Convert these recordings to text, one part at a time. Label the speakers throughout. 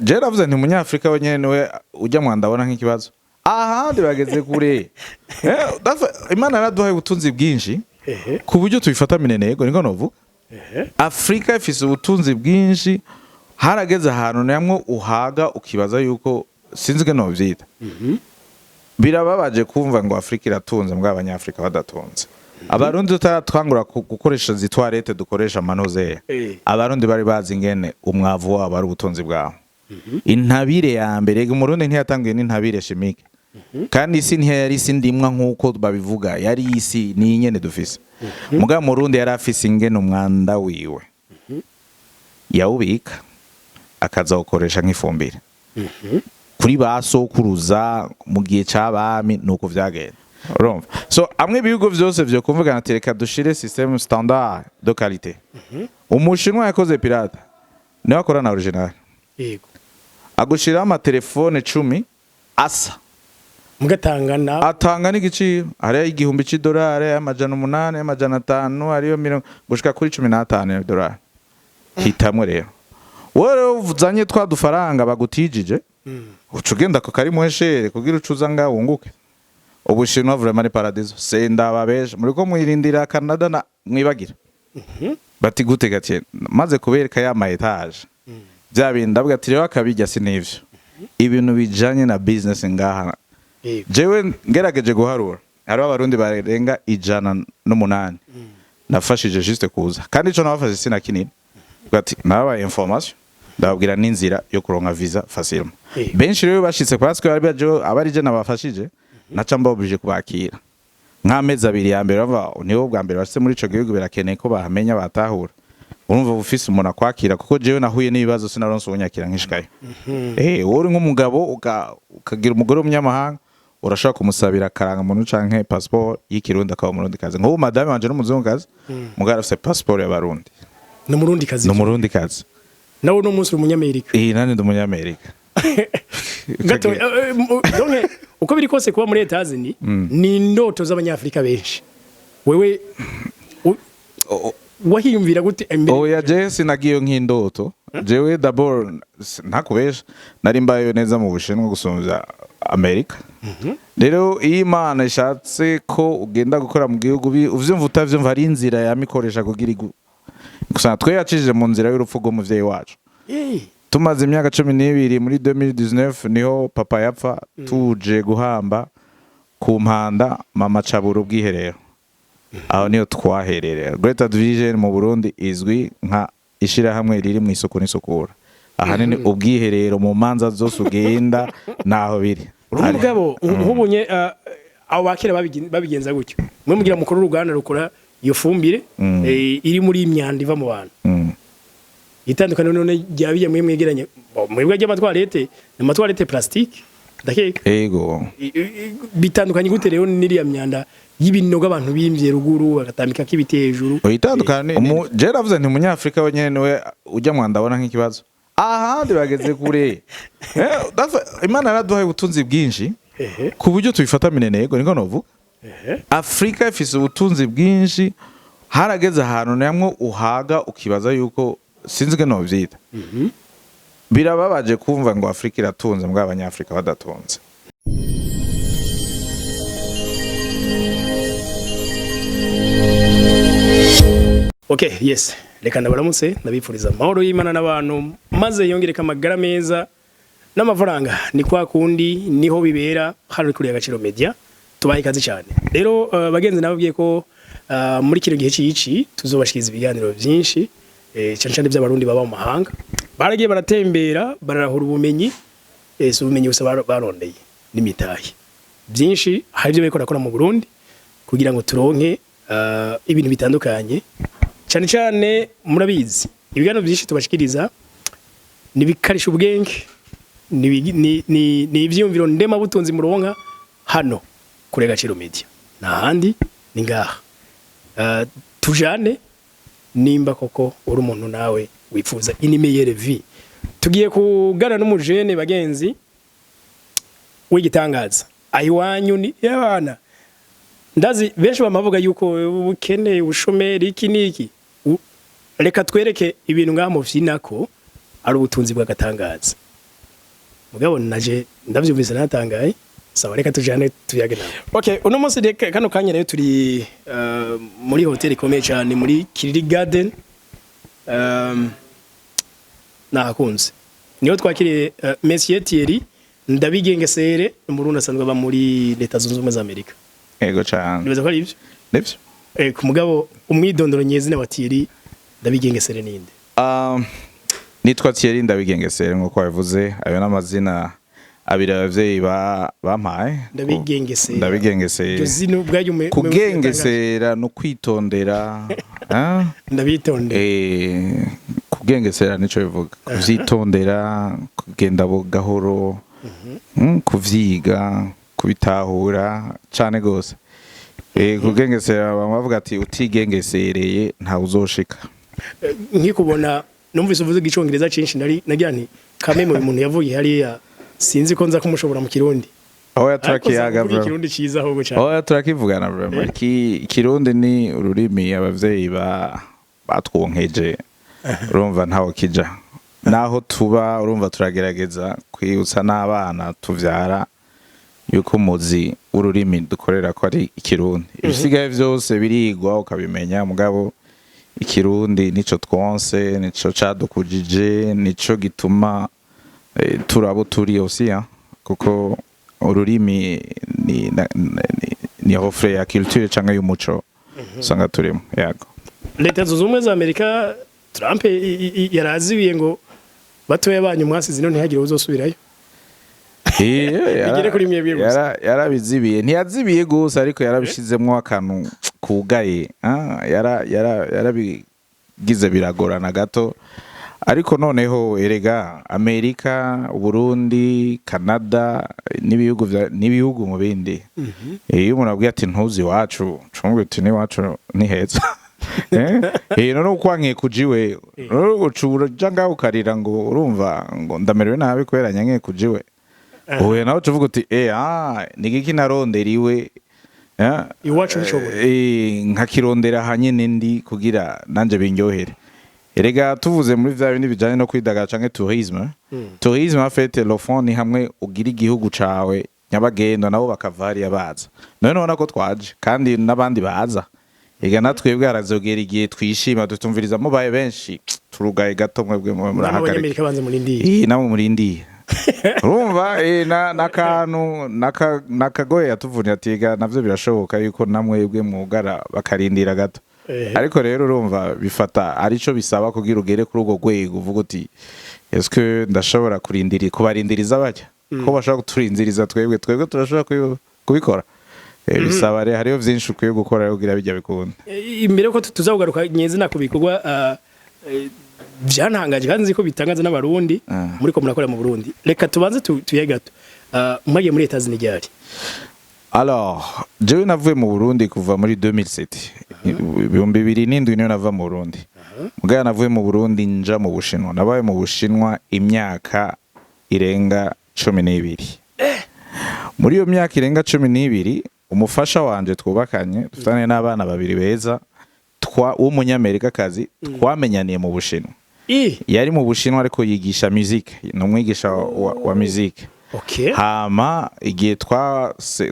Speaker 1: je ravuze nti umunyafrika wenyene niwe ujya mwandabona nk'ikibazo ahandi bageze kure Imana yaraduhaye ubutunzi bwinshi ku buryo tubifata mineneko niko novuga Afrika ifise ubutunzi bwinshi harageze ahantu namwe uhaga ukibaza yuko sinzige no vyita birababaje kumva ngo Afrika iratunze mbwa abanyafrika badatunze abarundi tutaratwangura gukoresha zitwarete dukoresha manoze abarundi bari bazi ingene umwavu wabo ari ubutunzi bwaho intabire ya mbere umurundi ntiyatangiye n'intabire chimique kandi isi ntiyari isi ndimwa nkuko babivuga yari isi ni nyene dufise muga murundi yari afise ingene umwanda wiwe yawubika akaza ukoresha nk'ifumbire kuri basokuruza mu gihe c'abami nuko vyagenda urumva so amwe ibihugu vyose vyo kumvugana tereka dushire système standard de qualité umushinwa yakoze pirate niwe akora na original
Speaker 2: yego
Speaker 1: agushira ama telefone 10 asa
Speaker 2: mugatangana
Speaker 1: atanga n'igiciro ari igihumbi $100 amajana 8 amajana 5 ariyo gushika kuri 15 $. Hitamwe rero wowe uvuzanye twa dufaranga bagutijije ucugenda ko kari muheshere kugira ucuza nga wunguke ubushinwa vraiment ni paradiso senda babeje muri ko mwirindira Canada na mwibagira bati gute gake maze kubereka ya ma etage bya binda bwa tire wakabijya sinivyo ibintu bijanye na business ngaha jewe ngerageje guharura hari abarundi barenga 108 nafashije juste kuza kandi ico nabafashe sina kinini bati nabaye information ndababwira n'inzira yo kuronka visa facilement benshi rero bashitse parce que abari je nabafashije naca mbobije kubakira nk'amezi abiri ya mbere bava niho bwa mbere bashitse muri ico gihugu birakeneye ko bahamenya batahura urumva bufise umuntu akwakira kuko jewe nahuye n'ibibazo sinaronse ubunyakira nkishikaye wowe nk'umugabo ukagira umugore w'umunyamahanga urashaka kumusabira karanga muntu canke passport y'ikirundi akaba umurundi kazi nk'ubu madame wanje n'umuzungu kazi mugara afise passport y'abarundi
Speaker 2: no murundi kazi nawo no munsi umunyamerika
Speaker 1: nani ndumunyamerika
Speaker 2: gato donc uko biri kose kuba muri Etazini ni indoto z'abanyafrika benshi wewe wahiyumvira gute
Speaker 1: oya je sinagiyo nk'indoto jewe d'abord ntakubesha nari mbayo neza mu Bushinwa gusumvya Amerika rero Imana ishatse ko ugenda gukora mu gihugu uvyumva utavyumva ari inzira yamikoresha kugira gusa twe yacishije mu nzira y'urupfu rwo muvyeyi wacu tumaze imyaka 12 muri 2019 niho papa yapfa tuje guhamba ku mpanda mama cabura ubwiherero aho niyo twahererera Greater Division mu Burundi izwi nka ishira hamwe riri mu isuku n'isukura ahanini ubwiherero mu manza zose ugenda naho biri
Speaker 2: urumugabo nkubunye abo bakira babigenza gutyo mwe mugira mukuru uruganda rukora iyo fumbire iri muri imyanda iva mu bantu itandukanye none ryabiye mwe mwegeranye mwebwe y'amatwarete n'amatwarete plastique ndakeka
Speaker 1: yego
Speaker 2: bitandukanye gute rero n'iriya myanda y'ibinogo abantu bimvye ruguru bagatambika kibite hejuru
Speaker 1: itandukanye je ravuze nti umunyafrika wenyene niwe ujya mwandabona nk'ikibazo ahandi bageze kure Imana yaraduhaye ubutunzi bwinshi ku buryo tubifata mineneko niko novuga Afrika ifise ubutunzi bwinshi harageze ahantu namwe uhaga ukibaza yuko sinzige no vyita birababaje kumva ngo Afrika iratunze mbwa abanyafrika badatunze
Speaker 2: Okay, yes. Reka ndabaramutse ndabipfuriza amahoro y'Imana n'abantu maze yongereka amagara meza n'amafaranga ni kwa kundi niho bibera hano kuri Agaciro Media tubaye kazi cyane. Rero bagenzi nababwiye ko muri kino gihe cici tuzobashikiza ibiganiro byinshi cyane by'abarundi baba mu mahanga baragiye baratembera bararahura ubumenyi ubumenyi busa barondeye n'imitahi byinshi hari byo bariko bakora mu Burundi kugira ngo turonke ibintu bitandukanye cyane murabizi ibiganiro byinshi tubashikiriza nibikarisha ubwenge ni ivyumviro ndema butunzi muronka hano kuri Agaciro Media nahandi ni ngaha tujane nimba koko uri umuntu nawe wifuza inimeyere vie tugiye kugana n'umujene bagenzi w'igitangaza ayiwanyu ni yabana ndazi benshi bamavuga yuko ubukene ubushomeri iki niki reka twereke ibintu ngaha mu vyinako ari ubutunzi bw'agatangaza mugabo naje ndavyumvise natangaye sawa reka tujane tuyage nawe okay uno munsi reka kano kanya rero turi muri hotel ikomeye cyane muri Kiriri Garden nakunze niyo twakiriye Monsieur Thierry ndabigengesere umurundi asanzwe aba muri leta zunze ubumwe za Amerika
Speaker 1: ego cyane
Speaker 2: nibaza ko ari ivyo
Speaker 1: nivyo
Speaker 2: ku mugabo umwidondoro nyezina wa Thierry ndabigengesere ninde
Speaker 1: nitwa Thierry ndabigengesere nkuko yavuze ayo n'amazina abiri abavyeyi bampaye ndabigengesere kugengesera no kwitondera
Speaker 2: ndabitondera
Speaker 1: kugengesera nico bivuga kuvyitondera kugenda gahoro kuvyiga kubitahura cyane gose kugengesera bavuga ati utigengesereye nta uzoshika
Speaker 2: nkikubona numvise uvuze igicongereza cinshi nagira nti kame mu muntu yavuye hariya sinzi ko nza kumushobora mu kirundi
Speaker 1: aho yaturakiyaga bro
Speaker 2: kirundi ciza ahubwo cyane
Speaker 1: aho yaturakivugana bro kirundi ni ururimi abavyeyi batwonkeje urumva ntaho kija naho tuba urumva turagerageza kwibutsa n'abana tuvyara yuko muzi ururimi dukorera ko ari ikirundi ibisigaye vyose birigwa ukabimenya mugabo ikirundi nico twonse nico cadukujije nico gituma turabo turi osia kuko ururimi ni reflet ya culture cyangwa y'umuco usanga turimo yago
Speaker 2: leta zunze ubumwe za Amerika Trump yarazibiye ngo batoya banyu mwasize none ntihagire uzosubirayo igere kuri mwebwe gusa
Speaker 1: yarabizibiye ntiyazibiye gusa ariko yarabishizemwo akantu kugaye yarabigize biragorana gato ariko noneho erega Amerika Burundi Canada n'ibihugu mu bindi iyo umuntu abwiye ati ntuzi wacu cumwe uti ni wacu ni heza none ukwankiye kujiwe ucura janga ukarira ngo urumva ngo ndamerewe nabi kubera nyankiye kujiwe oya nawe tuvuga uti nigiki naronderiwe
Speaker 2: iwacu bishobora
Speaker 1: nkakirondera hanyene ndi kugira nanje binyohere erega tuvuze muri vya bindi bijanye no kwidagadura canke tourisme tourisme en fait le fond ni hamwe ugira igihugu cawe nyabagendo nabo bakavari abaza none nona ko twaje kandi nabandi baza ega natwebwe arazogera igihe twishima dutumviriza mubaye benshi turugaye gato mwebwe
Speaker 2: murahagarika
Speaker 1: namo murindi urumva nakantu nakagoye yatuvunye atiga navyo birashoboka yuko namwebwe mwugara bakarindira gato ariko rero urumva bifata arico bisaba kugira ugere kuri ugo gwego uvuga uti est-ce ndashobora kubarindiriza bajya ko bashaka kuturinziriza twebwe turashobora kubikora bisaba rero hariyo vyinshi ukwiye gukora kugira bijya bikunda
Speaker 2: imbere ko tuzagugaruka nyezina kubikorwa byantangaje kandi nziko bitangaza n'abarundi muri ko murakora mu Burundi reka tubanze tuye gato mwagiye muri Etats Unis ryari
Speaker 1: alors je navuye mu Burundi kuva muri 2007 2007 niyo nava mu Burundi mugaya navuye mu Burundi nja mu Bushinwa nabaye mu Bushinwa imyaka irenga 12 muri iyo myaka irenga 12 umufasha wanje twubakanye dufitane n'abana babiri beza w'umunyamerika kazi twamenyaniye mu Bushinwa yari mu Bushinwa ariko yigisha music no mwigisha wa music hama igihe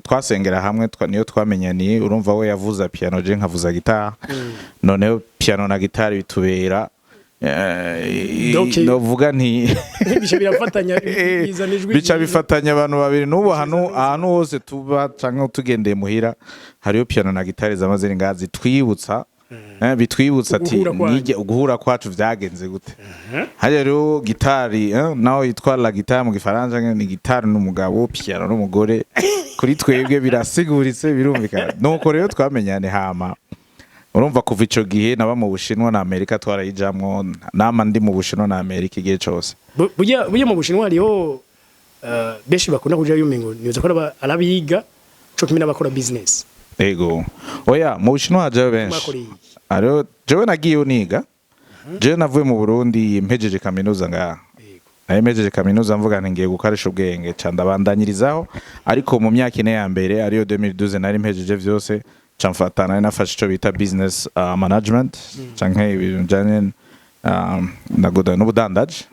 Speaker 1: twasengera hamwe niyo twamenyaniye urumva we yavuza piano je nkavuza guitar noneho piano na guitar bitubera no vuga nti bica bifatanya abantu babiri n'ubu ahantu hose tuba canke tugendeye muhira hariyo piano na guitar zamaze ngazi twibutsa bitwibutsa ati nige uguhura kwacu vyagenze gute hariya rero gitari naho yitwa la guitare mu gifaransa ni gitari n'umugabo piano n'umugore kuri twebwe birasiguritse birumvikana nuko rero twamenyane hama urumva kuva ico gihe naba mu Bushinwa na Amerika twarayijamwo nama ndi mu Bushinwa na Amerika igihe cose
Speaker 2: burya mu Bushinwa hariho benshi bakunda kuja yumengo nizo ko arabiga cyo kimina bakora business
Speaker 1: ego oya mu Bushinwa haje benshi aro jewe nagiye uniga je navuye mu Burundi mpejeje kaminuza ngaha mpejeje kaminuza mvuga ngiye gukarisha ubwenge candabandanyirizaho ariko mu myaka ine ya mbere ariyo 2012 nari mpejeje vyose camfatana nafashe ico bita business management canke ibijanye ndagoda n'ubudandaji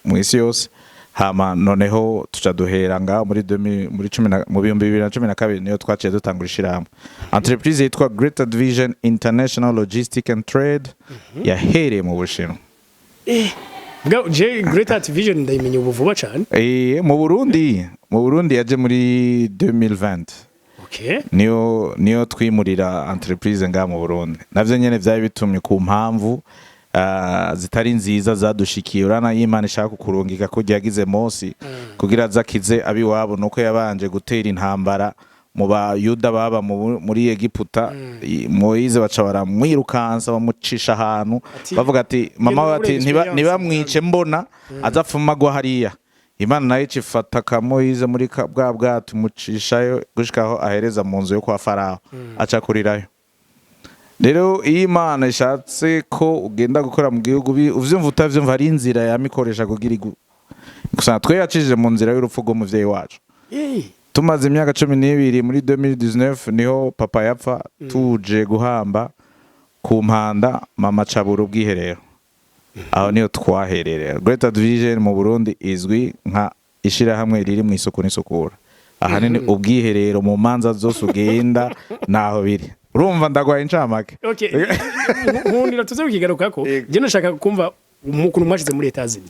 Speaker 1: mu isi yose hama noneho tuca duhera ngaho muri 2012 niyo twaciye dutangura ishirahamwe entreprise yitwa Greater Vision International Logistic and Trade yahereye mu Bushinwa.
Speaker 2: Greater Vision ndayimenye ubu vuba cyane.
Speaker 1: Mu Burundi yaje muri 2020.
Speaker 2: Okay.
Speaker 1: Niyo twimurira entreprise ngaho mu Burundi. Navyo nyene vyaye bitumye ku mpamvu zitari nziza zadushikiye urana y'Imana ishaka kurungika ko yagize Mose kugira zakize abi wabo nuko yabanje gutera intambara mu bayuda baba muri Egiputa Moize baca baramwirukansa bamucisha ahantu bavuga ati mama bati ntibamwice mbona azapfuma gwa hariya Imana nayo cifata ka Moize muri bwa bwato mucishayo gushikaho ahereza mu nzu yo kwa Farao aca kurirayo. Rero Imana ishatse ko ugenda gukora mu gihugu uvyumva utavyumva ari inzira yamikoresha kugira gusa twe yacishije mu nzira y'urupfu rwo muvyeyi wacu. Tumaze imyaka 12 muri 2019 niho papa yapfa tuje guhamba ku mpanda mama cabura ubwiherero. Aho niyo twahererera. Greater Vision mu Burundi izwi nka ishira hamwe riri mu isuku n'isukura. Ahanini ubwiherero mu manza zose ugenda naho biri. Urumva ndagwaye incamake.
Speaker 2: Okay. Nkundira tuze kukigarukako. Je nashaka kumva umuntu mwashize muri Etazini.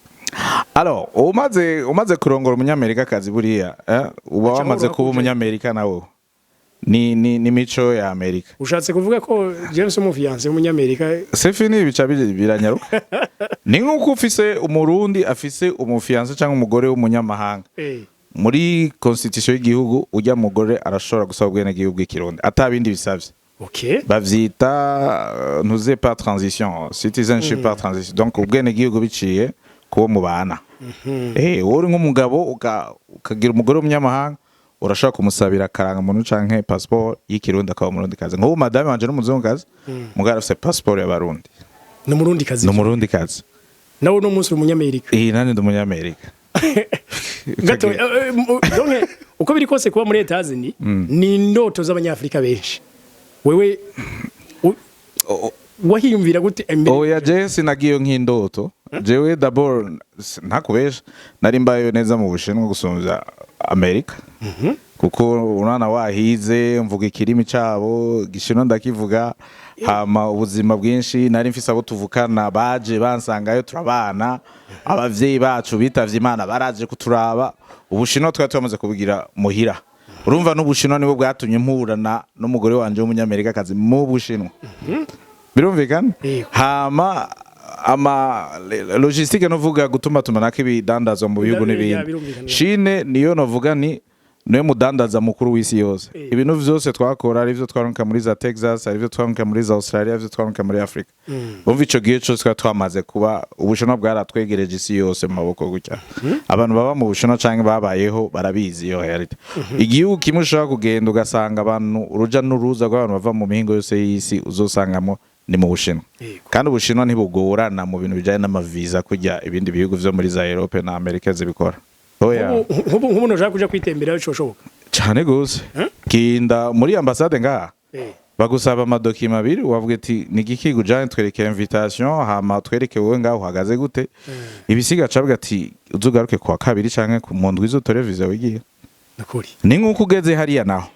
Speaker 1: Alors, umaze kurongora umunyamerika kazi buriya, uba wamaze kuba umunyamerika nawo. Ni mico ya Amerika.
Speaker 2: Ushatse kuvuga ko James umufiance umunyamerika.
Speaker 1: C'est fini bica biranyaruka. Ni nkuko ufise umurundi afise umufiance cyangwa umugore w'umunyamahanga. Muri constitution y'igihugu ujya mugore arashobora gusaba ubwene gihugu ikirundi atabindi bisavye.
Speaker 2: Okay.
Speaker 1: Bavyita ntuze par transition, citizenship par transition. Donc ubwene gihugu biciye kuwo mubana. Uri nk'umugabo ukagira umugore w'umunyamahanga urashaka kumusabira karanga muntu canke passport y'ikirundi akaba umurundi kazi. Nk'ubu madame wanje n'umuzungu kazi, mugara afite passport y'abarundi.
Speaker 2: N'umurundi kazi.
Speaker 1: N'umurundi kazi.
Speaker 2: Nawe no munsi umunyamerika.
Speaker 1: Nani nd'umunyamerika.
Speaker 2: Gato donc uko biri kose kuba muri Etazini ni indoto z'abanyafrika benshi. Wewe wahiyumvira gute
Speaker 1: Oya je sinagiyo nk'indoto. Jewe d'abord ntakubesha nari mbayo neza mu Bushinwa gusumvya Amerika. Kuko unana wahize mvuga ikirimi cabo gishino ndakivuga hama ubuzima bwinshi nari mfise abo tuvukana baje bansangayo turabana abavyeyi bacu bitavye Imana baraje kuturaba Ubushinwa twari twamaze kubugira muhira. Urumva n'Ubushinwa nibo bwatumye mpurana n'umugore wanje w'umunyamerika kazi mu Bushinwa. Birumvikana hama logistique novuga gutuma tumanaka ibidandazwa mu bihugu n'ibindi. Chine niyo novuga niyo mudandaza mukuru w'isi yose. Ibintu vyose twakora ari byo twaronka muri za Texas, ari byo twaronka muri za Australia, ari byo twaronka muri Africa. Umva ico gihe cyose twamaze kuba Ubushinwa bwaratwegereje isi yose mu maboko gutya. Abantu baba mu Bushinwa canke babayeho barabizi yo reality. Igihugu kimwe ushaka kugenda ugasanga abantu uruja n'uruza rw'abantu bava mu mihingo yose y'isi uzosangamo ni mu Bushinwa. Kandi Ubushinwa ntibugorana mu bintu bijanye n'amaviza kujya ibindi bihugu vyo muri za Europe na Amerika zibikora. Oya.
Speaker 2: Nk'ubu nashaka kuja kwitembera cyoshoboka.
Speaker 1: Cyane gose. Kinda muri ambassade ngaha. Bagusaba amadokima abiri wavuga ati nigiki gujanye twereke invitation hama twereke wowe ngaho uhagaze gute. Ibisiga cabwa ati uzugaruke kwa kabiri canke ku muntu wizotore visa wigiye.
Speaker 2: Nakuri.
Speaker 1: Ni nkuko ugeze hariya naho.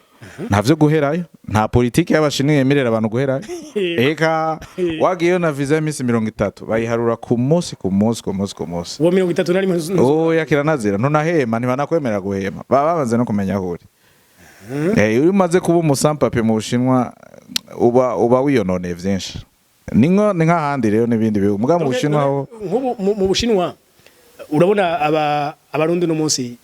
Speaker 1: Ntavyo guherayo, nta politiki y'abashini yemerera abantu guherayo. Eka wagiyo na visa y'imisi 30 bayiharura ku munsi.
Speaker 2: Wo 30 nari
Speaker 1: oh yakiranazira ntunahema ntibanakwemera guhema. Baba bamaze no kumenya huri. Uri umaze kuba umusampape mu Bushinwa uba wiyonone vyinshi. Ni nk'ahandi rero n'ibindi bihugu. Muga mu Bushinwa ho
Speaker 2: mu Bushinwa urabona abarundi no munsi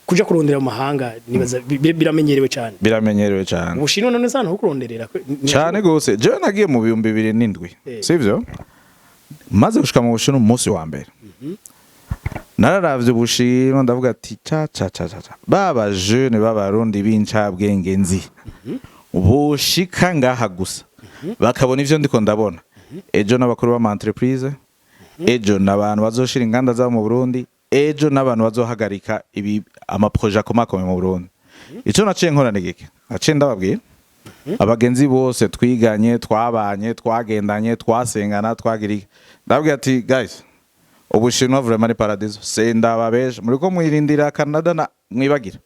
Speaker 2: kuja kurondera mu mahanga nibaza biramenyerewe cyane.
Speaker 1: Biramenyerewe cyane.
Speaker 2: Ubushinwa none sana ho kuronderera
Speaker 1: cyane gose. Je nagiye mu 2007. Sivyo? Maze gushika mu Bushinwa umunsi wa mbere. Nararavye Ubushinwa ndavuga ati cha. Baba jeune b'abarundi b'incabwenge nzi. Boshika ngaha gusa. Bakabona ivyo ndiko ndabona. Ejo n'abakuru b'ama entreprise. Ejo n'abantu bazoshira inganda za mu Burundi. Ejo n'abantu bazohagarika ibi ama projet akomakomeye mu Burundi. Ico naciye nkora nigike. Naciye ndababwiye abagenzi bose twiganye twabanye twagendanye twasengana twagiri ndabwira ati guys Ubushinwa vraiment ni paradiso senda babeje muriko mwirindira Canada na mwibagira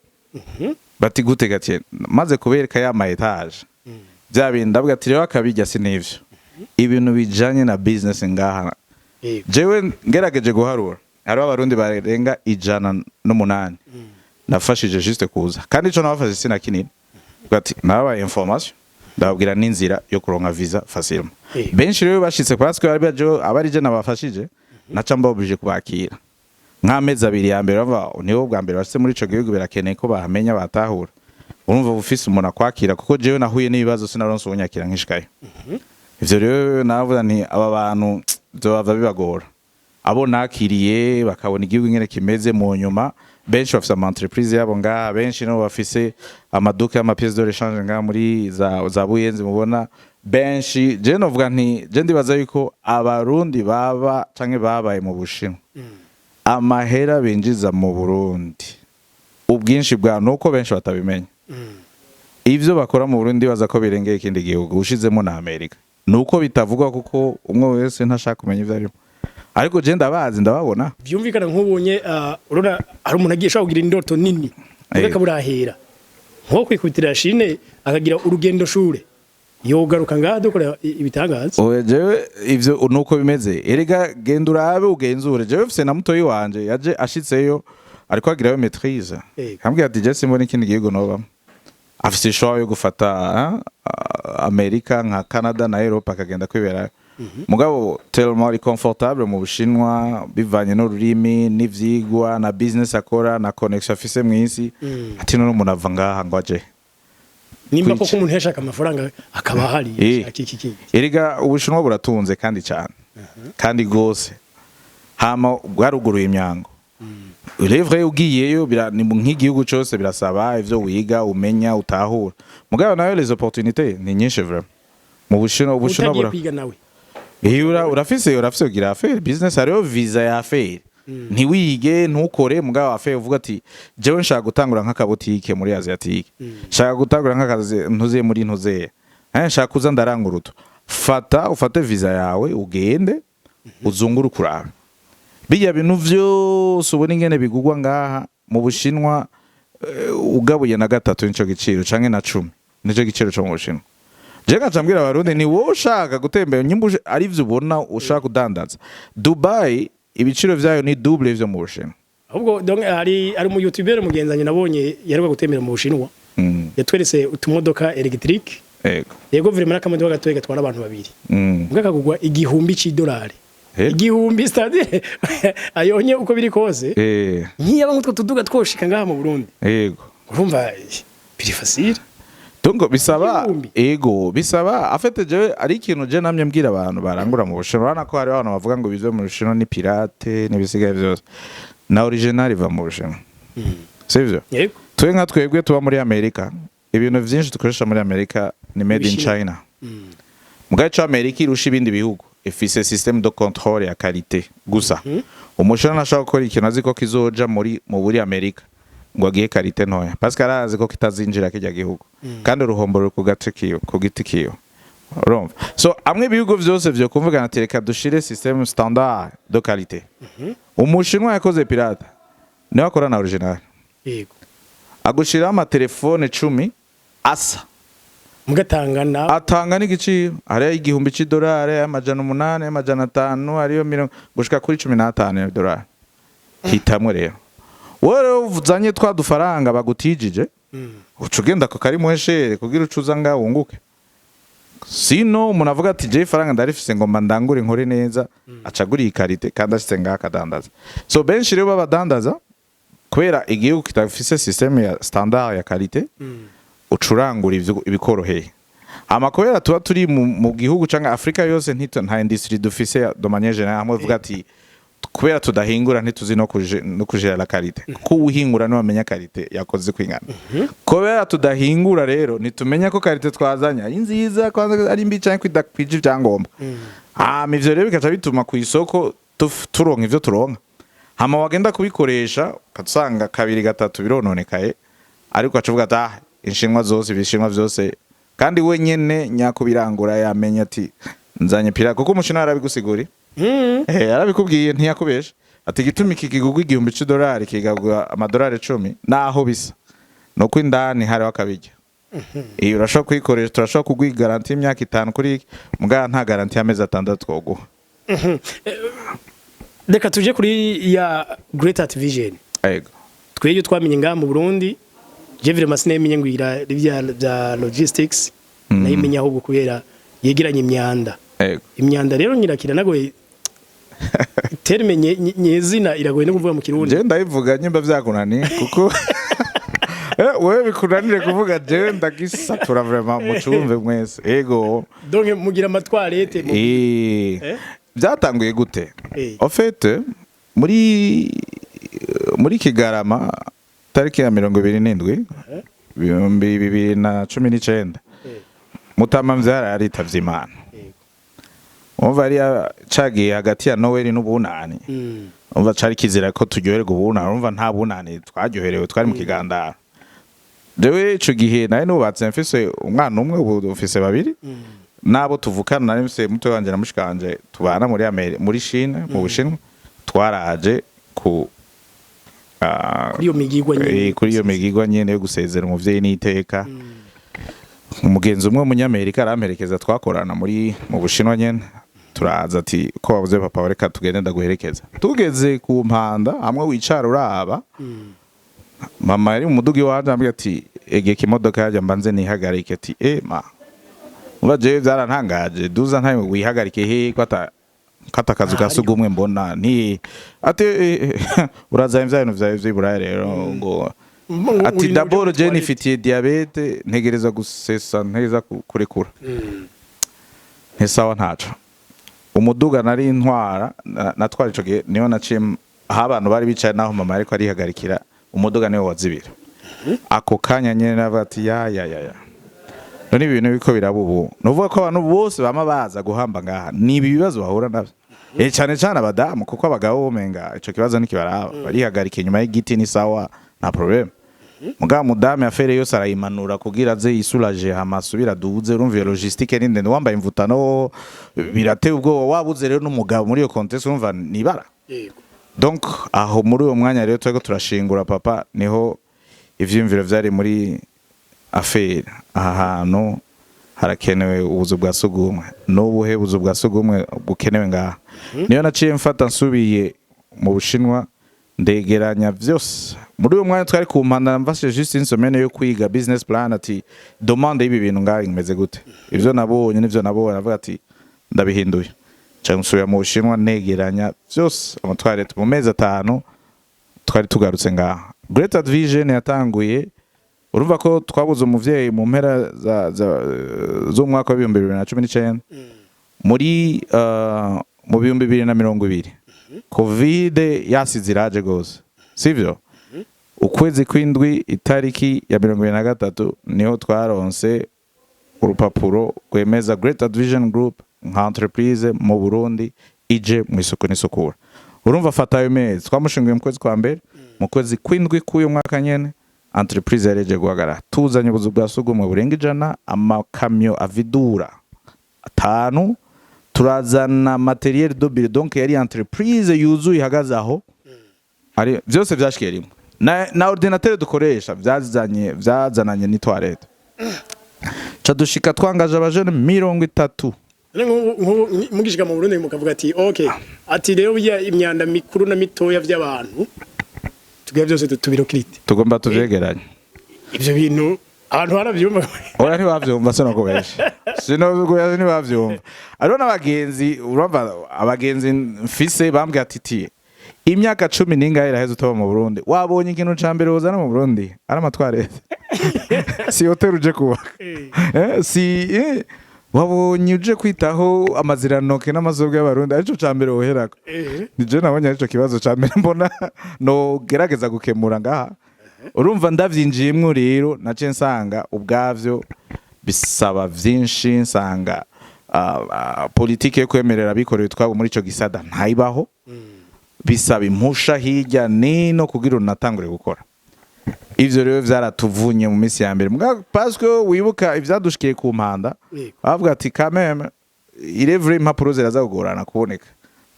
Speaker 1: bati gute gatiye maze kubereka ya ma etage bya bindi ndabwira ati rero akabijya sinivyo ibintu bijanye na business ngaha jewe ngerageje guharura hari abarundi barenga 108 nafashije juste kuza kandi ico nabafashe sina kinini bati naba information ndababwira n'inzira yo kuronka visa facilement benshi rero bashitse parce que abari je nabafashije naca mbabuje kubakira nk'amezi abiri ya mbere bava niho bwa mbere bashitse muri ico gihugu birakeneye ko bahamenya batahura urumva bufise umuntu akwakira kuko jewe nahuye n'ibibazo sinaronse ubunyakira nkishikaye ivyo rero navuga ni aba bantu bava bibagora abo nakiriye bakabona igihugu ngene kimeze mu nyuma benshi bafise ama entreprise yabo ngaha benshi no bafise amaduka y'ama pièces de rechange ngaha muri za Buyenzi mubona benshi je novuga nti je ndibaza yuko abarundi baba canke babaye mu Bushinwa amahera binjiza mu Burundi ubwinshi bwa nuko benshi batabimenya ivyo bakora mu Burundi baza ko birengeye ikindi gihugu ushizemo na Amerika nuko bitavugwa kuko umwe wese ntashaka kumenya ivyo arimo ariko je ndabazi ndababona
Speaker 2: byumvikana nk'ubonye urona ari umuntu agiye ashaka kugira indoto nini ureka burahera nko kwikubitira Chine akagira urugendo shure yogaruka ngaha dukora ibitangaza
Speaker 1: oya jewe ivyo nuko bimeze erega genda urabe ugenzure jewe fise na mutoyi wanje yaje ashitseyo ariko agirayo maîtrise kambwira ati je simbona ikindi gihugu noba afise show yo gufata Amerika nka Canada na Europe akagenda kwibera mugabo tellement ari comfortable mu Bushinwa bivanye no rurimi n'ivyigwa na business akora na connection afise mwisi ati no umuntu ava ngaha ngo aje
Speaker 2: nimba koko umuntu yashaka amafaranga akaba hari akiki
Speaker 1: erega Ubushinwa buratunze kandi cyane kandi gose hama bwaruguruye imyango Urevre ugiyeyo ni nk'igihugu cyose birasaba ivyo wiga umenya utahura mugabo nayo les opportunités ni nyinshi vraiment mu Bushinwa bura urafise kugira affaire business ariyo visa ya affaire ntiwige ntukore mugabo affaire uvuga ati jewe nshaka gutangura nk'akabotike muri Asiatique nshaka gutangura nk'akazi ntuze muri ntuze nshaka kuza ndaranguruto ufate visa yawe ugende uzunguru kurabe bijya bintu vyose ubona ingene bigugwa ngaha mu Bushinwa ugabuye na gatatu nico giciro canke na 10 nico giciro cyo mu Bushinwa je ngacambwira abarundi ni wowe ushaka gutembera nyimbuje ari vyo ubona ushaka kudandaza Dubai ibiciro vyayo ni double vyo mu Bushinwa
Speaker 2: ahubwo donc ari mu YouTuber mugenzanye nabonye yaruka gutembera mu Bushinwa yatwerese utumodoka electric yego vraiment akamodoka gatoye gatwara abantu babiri mugakagugwa $1,000 igihumbi stade ayonye uko biri kose nkiyaba ngutwo tuduga twoshika ngaha mu Burundi
Speaker 1: yego
Speaker 2: urumva biri facile
Speaker 1: donc bisaba afete je ari ikintu je namye mbwira abantu barangura mu Bushinwa bana ko hari abantu bavuga ngo bize mu Bushinwa ni pirate n'ibisigaye byose na original iva mu Bushinwa sivyo yego twe nka twebwe tuba muri Amerika ibintu byinshi dukoresha muri Amerika ni made in China mugace Amerika irusha ibindi bihugu ifise système de contrôle ya qualité gusa umushana nashaka gukora ikintu aziko kizoja mu buri Amerika ngo agiye qualité ntoya parce que arazi ko kitazinjira kijya gihugu kandi uruhombo ruri ku giti kiyo urumva so amwe bihugu vyose vyo kumvuga na tereka dushire système standard de qualité umushinwa yakoze pirate niwe akora na original yego agushira ama telefone 10 asa
Speaker 2: mugatangana
Speaker 1: atanga n'igiciro ari $1,000 amajana 8 amajana 5 ariyo gushika kuri 15 $. Hitamwe rero wore uvuzanye twadufaranga bagutijije ucugenda ko kari muheshere kugira ucuza nga wunguke sino umuntu avuga ati je faranga ndarifise ngo mandangure nkore neza acagura ikarite kandi ashitse nga akadandaza so benshi rero babadandaza kwera igihugu kitafise systeme ya standard ya qualité ucurangura ibikoroheye amakobera tuba turi mu gihugu cyangwa Afrika yose nta industry dufise de manière générale amwe vuga ati kubera tudahingura ntituzi no kujera la qualité ko uhingura no bamenya qualité yakoze kwingana kubera tudahingura rero nitumenya ko qualité twazanya ari nziza kwanza ari mbi cyangwa kwidakwije byangomba ivyo rero bikaca bituma ku isoko turonka ivyo turonka hama wagenda kubikoresha katsanga kabiri gatatu birononekaye ariko acuvuga ati inshinwa zose ibishinwa byose kandi we nyene nyakubirangura yamenya ati nzanye pira kuko umushina arabigusiguri arabikubwiye ntiyakubesha ati gitumi kigugwa $1000 kigagwa amadolari 10 naho bisa no kwindani hari wakabijya iyo urashaka kwikoresha turashaka kugwi garanti y'imyaka 5 kuri muga nta garanti y'amezi 6 twoguha
Speaker 2: Deka tuje kuri ya Great Art Vision
Speaker 1: yego
Speaker 2: tweyo twamenye ngaha mu Burundi je vraiment sinemenye ngwira bya logistics nayimenya ahubwo kubera yegeranye imyanda imyanda rero nyirakira nagoye terme nyezina iragoye no kuvuga mu Kirundi
Speaker 1: je ndayivuga nyimba vyakunani kuko wewe bikunanire kuvuga je ndagisatura vraiment mucumve mwese ego
Speaker 2: donc mugira amatwarete
Speaker 1: byatanguye gute en fait muri Kigarama tariki ya 27 2019 Mutama mvyara yaritavye Imana umva ari cagiye hagati ya Noel n'ubunani umva cari kizira ko turyoherwa ubunani umva nta bunani twaryoherewe twari mu kigandara dewe ico gihe naye nubatse mfise umwana umwe ubu ufise babiri nabo tuvukana nari mfise muto wanje na mushikanje tubana muri Chine mu Bushinwa twaraje ku kuri iyo migigwa nyene yo gusezera umuvyeyi n'iteka umugenzi umwe munyamerika aramperekeza twakorana mu Bushinwa nyene turaza ati ko wabuze papa wareka tugende ndaguherekeza tugeze ku mpanda hamwe wicara uraba mama yari mu mudugi wanje ambye ati egeka imodoka yaje mbanze nihagarike ati ma ubaje byarantangaje duza ntaye wihagarike he kwata kazu gasugumwe mbona ni ati uraza imvyano vy'Iburaya rero ngo ati d'abord je nifitiye diabete ntegereza gusesa nteza kurekura ntesawa ntaco umuduga nari intwara natwara ico gihe niyo naciye aho abantu bari bicaye naho mama ariko arihagarikira umuduga niwe wazibira ako kanya nyene navuga ati ya none ibintu biko birabubu novuga ko abantu bose bama baza guhamba ngaha ni ibibazo bahura navyo cyane cyane abadamu kuko abagabo bomenga ico kibazo nikibaraba barihagarika inyuma y'igiti ni sawa nta problem muga mudame afere yose arayimanura kugira ze isulaje hamasubira duze urumva logistique ninde wambaye imvutano birateye ubwo wabuze rero n'umugabo muri iyo contest urumva nibara donc aho muri uwo mwanya rero twego turashingura papa niho ivyimviro vyari muri affaire ahantu harakenewe ubuzu bwa sugumwe n'ubuhe buzu bwa sugumwe bukenewe ngaha niyo naciye mfata nsubiye mu Bushinwa ndegeranya vyose muri uwo mwanya twari ku mpanda mfashe juste une semaine yo kwiga business plan ati demande y'ibi bintu ngaha imeze gute ivyo nabonye n'ivyo nabonye navuga ati ndabihinduye cyangwa nsubira mu Bushinwa negeranya vyose amatwarete mu mezi 5 twari tugarutse ngaha Great Art Vision yatanguye urumva ko twabuze umuvyeyi mu mpera zo mwaka wa 2019 muri mu 2020 covid yasiziraje gose sivyo ukwezi kwindwi itariki ya 2023 niho twaronse urupapuro kwemeza Great Art Vision Group nka entreprise mu Burundi ije mu isoko n'isukura urumva fata ayo mezi twamushinguye mu kwezi kwa mbere mu kwezi kwindwi k'uyu mwaka nyene entreprise yareje guhagara tuzanye ubuzu bwa sugumwe burenga 100 amakamyo avidura 5 turazana materiel dobile donc yari entreprise yuzuye ihagaze aho ari byose byashikiye rimwe na ordinateur dukoresha byazananye ni toilette cadushika twangaje abajene 30
Speaker 2: mugishika mu Burundi mukavuga ati okay ati rero bya imyanda mikuru na mitoya by'abantu tugiye byose tubirokirite
Speaker 1: tugomba tuvyegeranye
Speaker 2: ivyo bintu abantu baravyumva
Speaker 1: ora ntibavyumva se nako benshi sino ntibavyumva ariho n'abagenzi urumva abagenzi mfise bambwe ati imyaka 10 ningahe iraheze utaba mu Burundi wabonye ikintu cambere wozana mu Burundi ari amatwarete si hotel uje kubaka wabonye uje kwitaho amaziranoke n'amazobwa y'abarundi arico cambere woherako nije nabonye arico kibazo cambere mbona no gerageza gukemura ngaha urumva ndavyinjiyemwo rero nace nsanga ubwavyo bisaba vyinshi nsanga politike yo kwemerera bikorera twabo muri ico gisada ntayibaho bisaba impusha hirya nino kugira unatangure gukora ivyo rero vyaratuvunye mu minsi ya mbere parce que wibuka ivyadushikiye ku mpanda bavuga ati quand même il est vrai impapuro ziraza kugorana kuboneka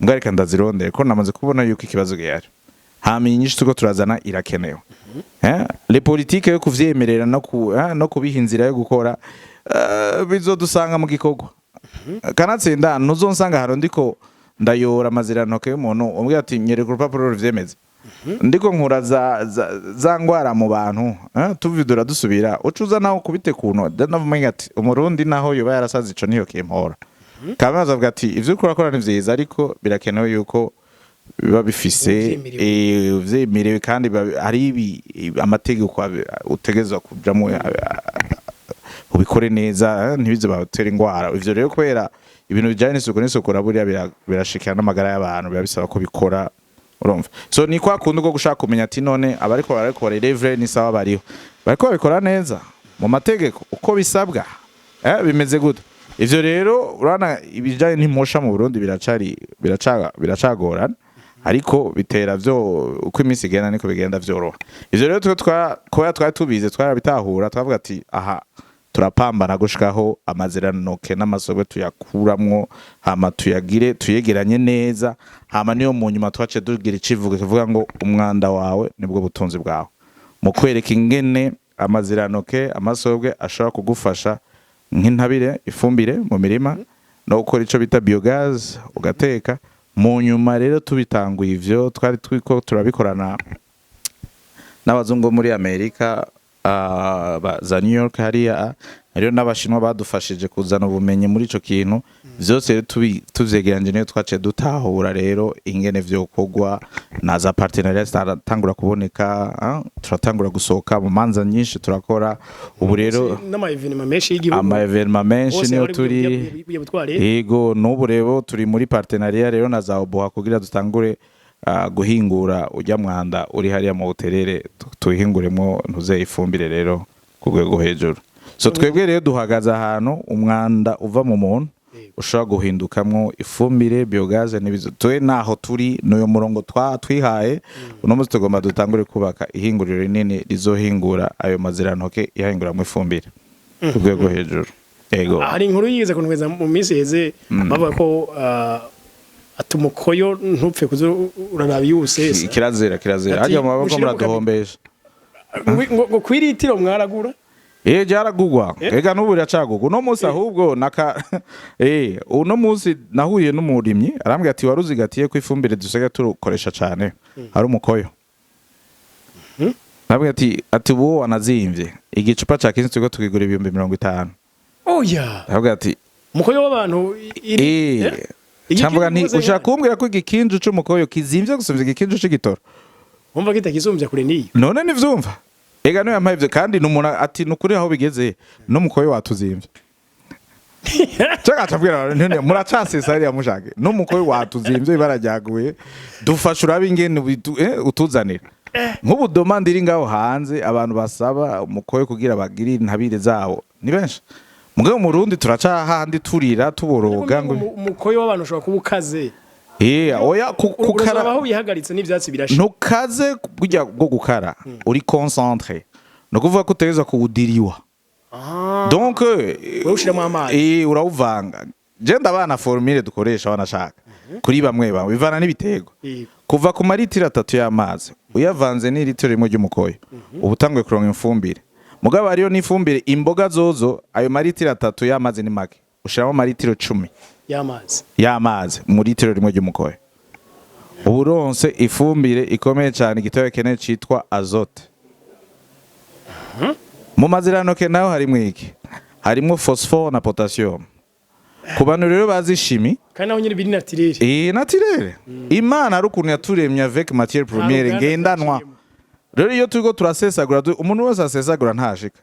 Speaker 1: mbwa reka ndazirondere ko namaze kubona yuko ikibazo gihari hamenye nyinshi tuko turazana irakenewe les politiques yo kuvyemerera no kubiha inzira yo gukora bizodusanga mu gikorwa kanatsinda ntuzonsanga haro ndiko ndayora amazirantoke y'umuntu umbwira ati nyereka urupapuro ruvyemeza ndiko nkura za ngwara mu bantu tuvidura dusubira ucuza naho kubite kuno ndanavuga ati umurundi naho yoba yarasaze ico niyo kimpora kamaze avuga ati ivyo kurakora ni vyiza ariko birakenewe yuko biba bifise vyemerewe kandi ari amategeko utegezwa kujamo ubikore neza ntibize batera ingwara ivyo rero kubera ibintu bijanye n'isuku buriya birashikana n'amagara y'abantu birabisaba ko bikora urumva so ni kwa kundi ko gushaka kumenya ati none abariko relevre ni sawa bariho bariko babikora neza mu mategeko uko bisabwa bimeze gute ivyo rero urana ibijanye n'imposha mu Burundi biracagorana ariko bitera vyo uko imisi igenda niko bigenda vyoroha ivyo rero twari tubize twarabitahura twavuga ati aha turapambana gushikaho amaziranoke n'amasobwe tuyakuramwo hama tuyegeranye neza hama niyo mu nyuma twace dugira icivugo kivuga ngo umwanda wawe nibwo butunzi bwawe mu kwereka ingene amaziranoke amasobwe ashobora kugufasha nk'intabire ifumbire mu mirima no gukora ico bita biogaz ugateka mu nyuma rero tubitanguye ivyo twari twiko turabikorana n'abazungu muri Amerika za New York hariya rero n'abashinwa badufashije kuzana ubumenyi muri ico kintu vyose tuvyegeranje niyo twace dutahura rero ingene vyokogwa na za partenariat taratangura kuboneka turatangura gusohoka mu manza nyinshi turakora ubu rero
Speaker 2: n'ama evenement menshi y'igihugu
Speaker 1: ama evenement menshi niyo turi yego n'ubu rero turi muri partenariat rero na za oboha kugira dutangure guhingura ujya mwanda uri hariya mu buterere tuhinguremo ntuze ifumbire rero ku rwego hejuru so twebwe rero duhagaze ahantu umwanda uva mu muntu ushobora guhindukamwo ifumbire biogaz n'ibizo twe naho turi n'uyo murongo twihaye uno munsi tugomba dutangure kubaka ihinguriro rinini rizohingura ayo mazirantoke ihingura mu ifumbire ku rwego hejuru yego
Speaker 2: hari inkuru yize kunweza mu minsi heze bavuga ko atumukoyo ntupfe uraraba yusesa
Speaker 1: kirazira hajya mu maboko muraduhombesha
Speaker 2: ngo kwiritiro mwaragura
Speaker 1: byaragugwa ega n'ubu biracagugwa uno munsi ahubwo uno munsi nahuye n'umurimyi arambwira ati waruzigatiye ko ifumbire dusigaye turukoresha cyane hari umukoyo nabwira ati ubu wanazimvye igicupa ca kintu tuko tukigura 50.
Speaker 2: oya
Speaker 1: nabwira ati
Speaker 2: umukoyo w'abantu
Speaker 1: cyamvuga nti ushaka kumbwira ko igikinju c'umukoyo kizimvye gusumvya igikinju c'igitoro
Speaker 2: umva kitakisumbya kure niyo
Speaker 1: none nivyumva ega no yampaye kandi n'umuntu ati nukuri aho bigeze no mukoyo watuzimvye cyaka tabwira none muracasesa ari yamushake no mukoyo watuzimvye barajyaguye dufasha urabe ingene utuzanira nk'ubu domande iri ngaho hanze abantu basaba umukoyo kugira bagiri ntabire zawo ni benshi mugabo mu Burundi turaca handi turira tuboroga ngo
Speaker 2: umukoyo w'abantu ushobora kubukaze
Speaker 1: oya kukara
Speaker 2: aho bihagaritse n'ivyatsi birashe
Speaker 1: ntukaze burya bwo gukara uri concentré no kuvuga ko utegeza kuwudiriwa donc
Speaker 2: ushiramo amazi
Speaker 1: urawuvanga je ndabana formule dukoresha wanashaka kuri bamwe bivana n'ibitego kuva ku maritiro 3 y'amazi uyavanze n'ilitiro rimwe ry'umukoyo ubutangwe kuronka imfumbire mugabo ariyo n'ifumbire imboga zozo ayo maritiro 3 y'amazi ni make ushiramo maritiro 10 y'amazi mu litiro rimwe ry'umukoyo uburonse ifumbire ikomeye cyane igitoyo keneye citwa azote mu maziranoke naho harimo iki harimo phosphore na potassium ku bantu rero bazi chimie
Speaker 2: kandi naho nyine biri naturel
Speaker 1: naturel imana ari ukuntu yaturemye avec matière première ngendanwa rero iyo turiko turasesagura umuntu wese asesagura ntashika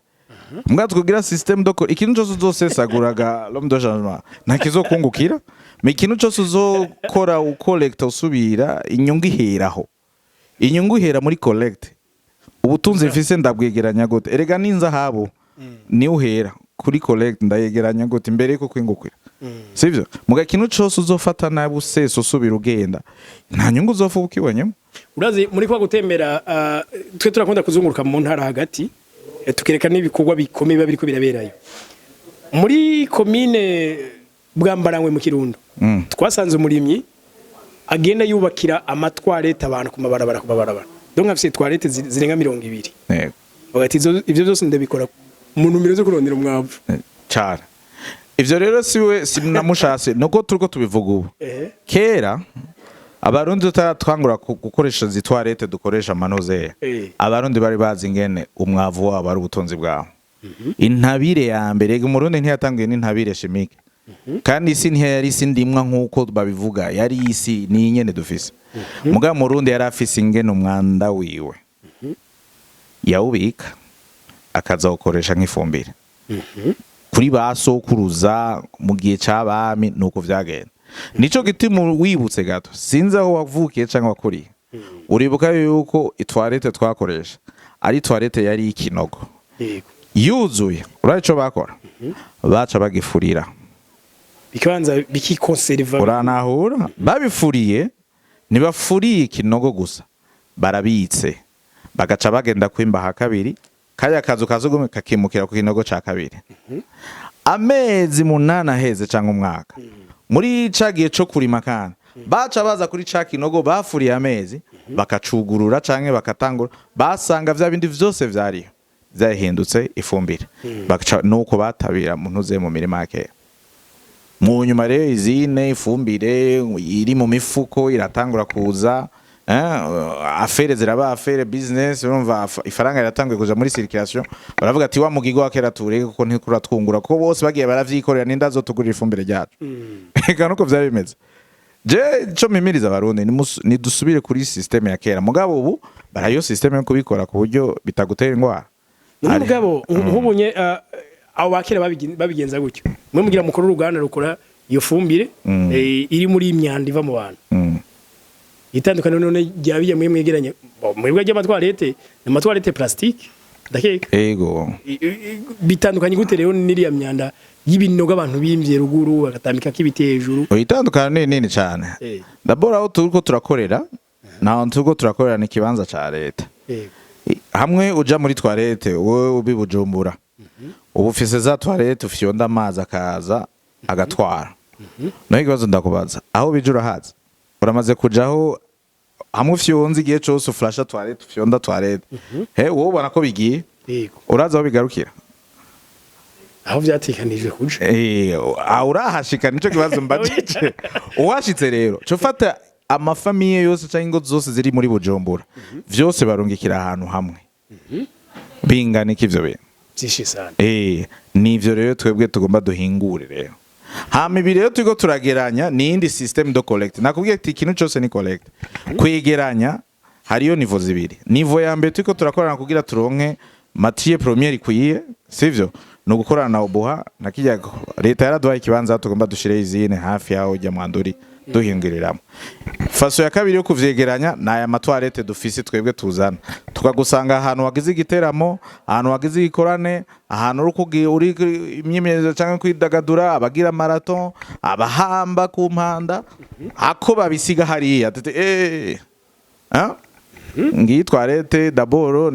Speaker 1: mbwa tukugira system doko ikintu cyose uzosesaguraga l'homme de changement nta kizokungukira me ikintu cyose uzokora ukollecta usubira inyungu iheraho inyungu ihera muri collect ubutunzi mfise ndabwegeranya gute erega ninza habo ni uhera kuri collect ndayegeranya gute imbere yuko kwingukira sivyo muga kintu cyose uzofata nabi usese usubira ugenda nta nyungu uzofuka ukibonyemo.
Speaker 2: Urazi muri kwa gutembera twe turakunda kuzunguruka mu ntara hagati tukereka n'ibikorwa bikomeye babiri ko biraberayo muri commune Bwambarangwe mu Kirundo. Twasanze umurimyi agenda yubakira amatwarete abantu ku mabarabara donc afite toilette zirenga 200.
Speaker 1: Yego
Speaker 2: bagati ivyo byose ndabikora mu numero zo kurondera umwavu
Speaker 1: cyane. Ivyo rero siwe sinamushase nuko turiko tubivuga ubu. Kera abarundi tutaratwangura gukoresha zitwarete dukoresha manoze. Abarundi bari bazi ingene umwavu wabo ari ubutunzi bwawo. Intabire ya mbere umurundi ntiyatanguye n'intabire chimique. Kandi isi ntiyari isi ndimwa nkuko babivuga yari isi ni nyene dufise. Muga murundi yari afise ingene umwanda wiwe. Yawubika akaza gukoresha nk'ifumbire. Kuri basokuruza mu gihe cy'abami nuko vyagenda. Nico gitimo wibutse gato sinzi aho wavukiye cyangwa wakuriye. Uribuka yuko itwarete twakoresha ari toilette yari ikinogo. Yuzuye uraco bakora baca bagifurira
Speaker 2: bikabanza bikikonserva
Speaker 1: uranahura babifuriye ntibafuriye ikinogo gusa barabitse bagaca bagenda kwimba ha kabiri kaya kazu kazugume kakimukira ku kinogo ca kabiri. Amezi 8 heze cyangwa umwaka muri cagiye cyo kurima kana baca baza kuri ca kinogo bafuriye amezi bakacugurura canke bakatangura basanga vya bindi vyose vyariyo zahindutse ifumbire bakaca nuko batabira mu ntuze mu mirima yake. Mu nyuma rero izine ifumbire iri mu mifuko iratangura kuza afere ziraba afere business urumva ifaranga iratanguye kuja muri circulation baravuga ati wa mugigo wakera tureke kuko ntikura twungura ko bose bagiye baravyikorera ninda zo tugurira ifumbire ryacu. Eka nuko vyari bimeze. Je cyo mimiriza abarundi ni dusubire kuri system ya kera mugabo ubu barayo system yo kubikora ku buryo bitagutera ingwara.
Speaker 2: Mugabo nkubunye abo bakera babigenza gutyo mwe mugira mukuru uruganda rukora iyo fumbire iri muri imyanda iva mu bantu. Itandukanye none ryabiye mwe mwegeranye mwebwe ry'amatwarete n'amatwarete plastique ndakeka.
Speaker 1: Yego
Speaker 2: bitandukanye gute rero n'iriya myanda y'ibinogo abantu bimvye ruguru bagatambika kibite hejuru.
Speaker 1: Itandukanye nini cyane. D'abord aho turiko turakorera naho turiko turakorera ni kibanza ca leta. Hamwe uja muri toilette wowe ubibujumbura ubu ufise za toilette ufyonda amazi akaza agatwara. No ikibazo ndakubaza aho bijura haza uramaze kujaho hamwe ufyonze igihe cyose uflasha toilette ufyonda toilette wowe ubona ko bigiye uraza aho bigarukira
Speaker 2: aho vyatikanije kuja
Speaker 1: urahashika nico kibazo mbajije. Uwashitse rero cyo fata amafamiye yose cyangwa ingo zose ziri muri Bujumbura vyose barungikira ahantu hamwe bingana ikivyo bintu
Speaker 2: byinshi sana.
Speaker 1: Nivyo rero twebwe tugomba duhingure rero hama ibi rero turiko turageranya ni indi system do collect. Nakubwiye ati ikintu cyose ni collect kwegeranya hariyo nivo zibiri. Nivo ya mbere turiko turakorana kugira turonke matière première ikwiye sivyo no gukorana na obuha nakijya leta yaraduhaye ikibanza tugomba dushire izine hafi yaho ujya mwanduri duhingiriramo. Faso ya kabiri yo kuvyegeranya na aya matwarete dufise twebwe tuzana tukagusanga ahantu wagize igiteramo ahantu wagize ikorane ahantu uri imyimenyerezo cyangwa kwidagadura abagira marathon abahamba ku mpanda ako babisiga hariya ngi twarete d'abord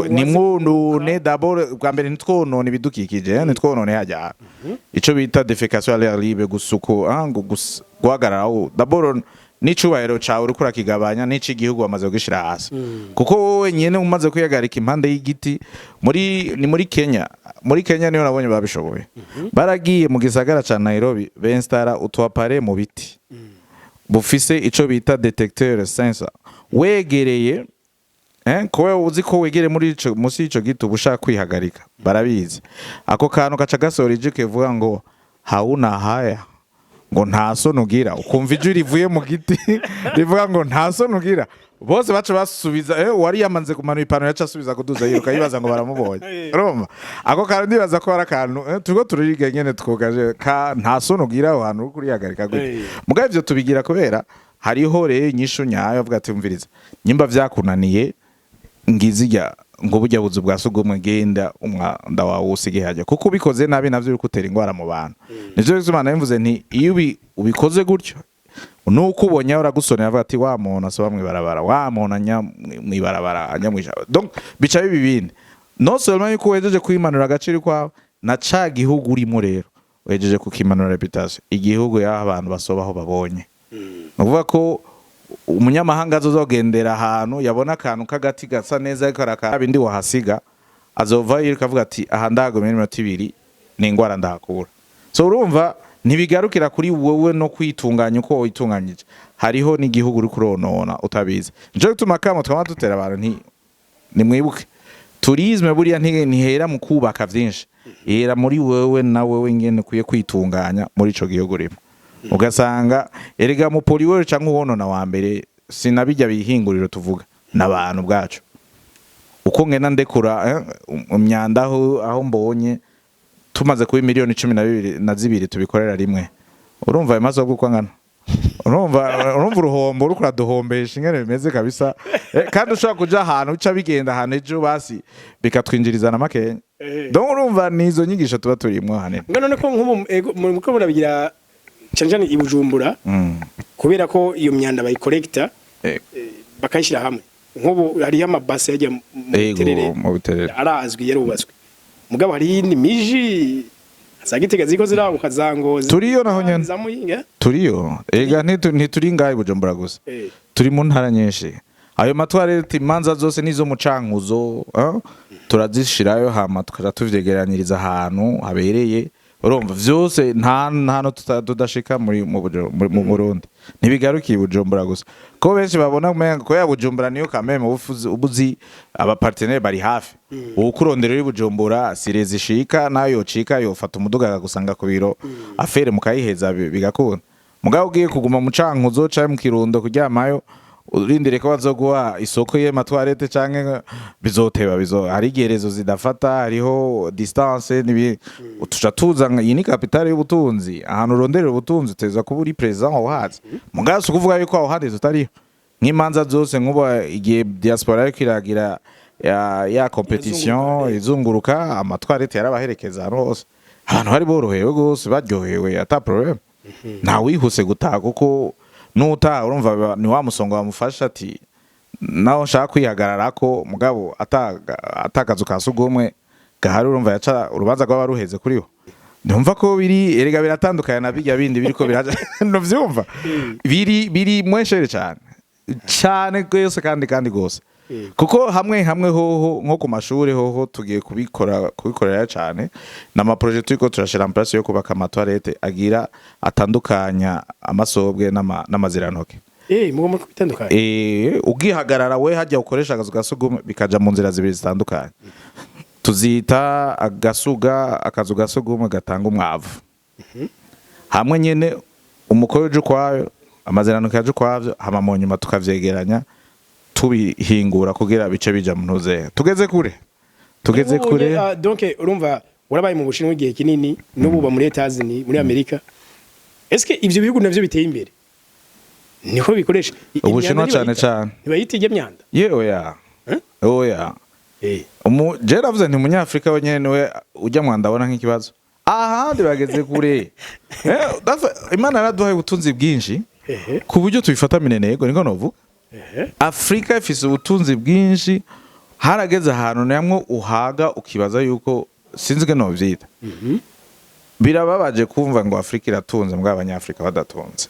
Speaker 1: ni mwunune d'abord bwa mbere ntitwonone ibidukikije ntitwonone hajya ico bita defecation à l'air libre gusuko guhagararaho d'abord n'icubahiro cawe uri kurakigabanya n'ici gihugu bamaze kugishira hasi kuko wowe nyene umaze kuyagarika impande y'igiti ni muri Kenya niyo nabonye babishoboye baragiye mu gisagara ca Nairobi benstara utwapare mu biti bufise ico bita detecteur sensor wegereye ko uzi ko wegere muri ico musi ico gitu bushaka kwihagarika barabizi ako kantu kaca gasorije kevuga ngo hauna haya ngo nta sonugira ukumva ijwi rivuye mu giti rivuga ngo nta sonugira bose baca basubiza wari yamanze kumana ipantaro yaca asubiza kuduza yiruka yibaza ngo baramubonye urumva ako kantu ndibaza ko arakantu turiko tuririga nyene twogaje ka nta sonugira aho hantu kuri yagarika gute mugabe byo tubigira kubera hariho rero inyishu nyayo avuga ati umviriza nyimba vyakunaniye ngizijya ngo burya buzu bwa sugumwe genda umwanda wawe usige hajya kuko ubikoze nabi navyo uri gutera ingwara mu bantu nivyo bizima nabivuze nti iyo ubikoze gutyo nuko ubonye uragusonera avuga ati wa muntu asoba mwibarabara wa muntu anya mwibarabara anya mwisha donc bica bibindi no seulement yuko wejeje kwimanura agaciro kwawe na ca gihugu urimo rero wejeje kukimanura reputation igihugu y'abantu basobaho babonye nuvuga ko umunyamahanga azogendera ahantu yabona akantu kagati gasa neza ariko arakabindi wahasiga azova yirika avuga ati aha ndagomye iminota 2 ni ingwara ndakura so urumva ntibigarukira kuri wowe no kwitunganya uko witunganyije hariho n'igihugu uri kuronona utabizi nje gutuma kama twama dutera abantu ni mwibuke tourisme buriya ntihera mu kubaka vyinshi era muri wewe na wewe ngene kuye kwitunganya muri ico gihugu rimo ugasanga erega mu poliwere canke ubonona wa mbere sinabijya bihinguriro tuvuga nabantu bwacu uko ngena ndekura umyanda aho mbonye tumaze kuba miliyoni 12 tubikorera rimwe urumva amaso bwo ngana urumva uruhombo urukura duhombesha ingene bimeze kabisa kandi ushaka kuja ahantu uca bigenda ahantu ejo basi bikatwinjiriza na makenya donc urumva nizo nyigisho tuba turimwo hane
Speaker 2: ngano niko muko murabigira canjani ibujumbura kubera ko iyo myanda bayikolekta bakayishira hamwe nkubu hari amabase yajya mu biterere arazwi yarubaswe mugabo hari ni miji sagitega ziko ziraho kazangoza
Speaker 1: turiyo naho nyene turiyo ega ntituri ngaye Bujumbura gusa turi mu ntara nyinshi ayo matwarete imanza zose nizo mucankuzo turazishirayo hama tukaja tuvyegeranyiriza ahantu habereye urumva vyose nta tudashika mu Burundi ntibigarukiye Bujumbura gusa ko benshi babona umenga ko ya Bujumbura niyo kameme ubuzi aba partenaire bari hafi ukurondera uri Bujumbura sirezi shika nayo cika yofata umuduga akagusanga ku biro afere mukayiheza bigakunda mugabo ugiye kuguma mu cankuzo ca mu Kirundo kuryamayo urindire ko bazoguha isoko ye matwarete canke bizoteba hari gerezo zidafata hariho distance nibi utuca tuzanga iyi ni capitale y'ubutunzi ahantu uronderera ubutunzi uteza kuba uri president wahazi mugaso kuvuga yuko aho handi tutari nk'imanza zose nkuba igihe diaspora yo kiragira ya competition izunguruka amatwarete yarabaherekeza hano hose abantu bari borohewe gose baryohewe ata problem nta wihuse gutaha kuko nuta urumva ni wa musongo bamufasha ati naho nshaka kwihagarara ko mugabo atakazu kasugumwe gahari urumva yaca urubanza rw'abaruheze kuriho ndumva ko biri erega biratandukanye na bijya bindi biriko biraje no vyumva biri mweshere cyane gose kandi gose kuko hamwe hoho nko ku mashuri hoho tugiye kubikorera cyane nama projet turiko turashira en place yo kubaka amatwarete agira atandukanya amasobwe n'amazirantoke
Speaker 2: mugomba kubitandukanya
Speaker 1: ugihagarara we hajya ukoresha akazu gasugumwe bikaja mu nzira zibiri zitandukanye tuzita akazu gasugumwe gatanga umwavu hamwe nyene umukoreje kwayo amazirantoke yaje kwavyo hama mu nyuma tukavyegeranya tubihingura kugira bice bija mu ntuze tugeze kure
Speaker 2: donc urumva warabaye mu Bushinwa igihe kinini n'ububa muri Etazini muri Amerika est-ce que ivyo bihugu navyo biteye imbere niko bikoresha
Speaker 1: Ubushinwa cyane
Speaker 2: ntibayitije myanda
Speaker 1: oya jera vuze nti munyafrika wenyene niwe ujya mwandabona nk'ikibazo ahandi bageze kure Imana yaraduhaye ubutunzi bwinshi ku buryo tubifata mineneko niko novuga Afrika ifise ubutunzi bwinshi harageze ahantu namwe uhaga ukibaza yuko sinzige no vyita birababaje kumva ngo Afrika iratunze mbwa abanyafrika badatunze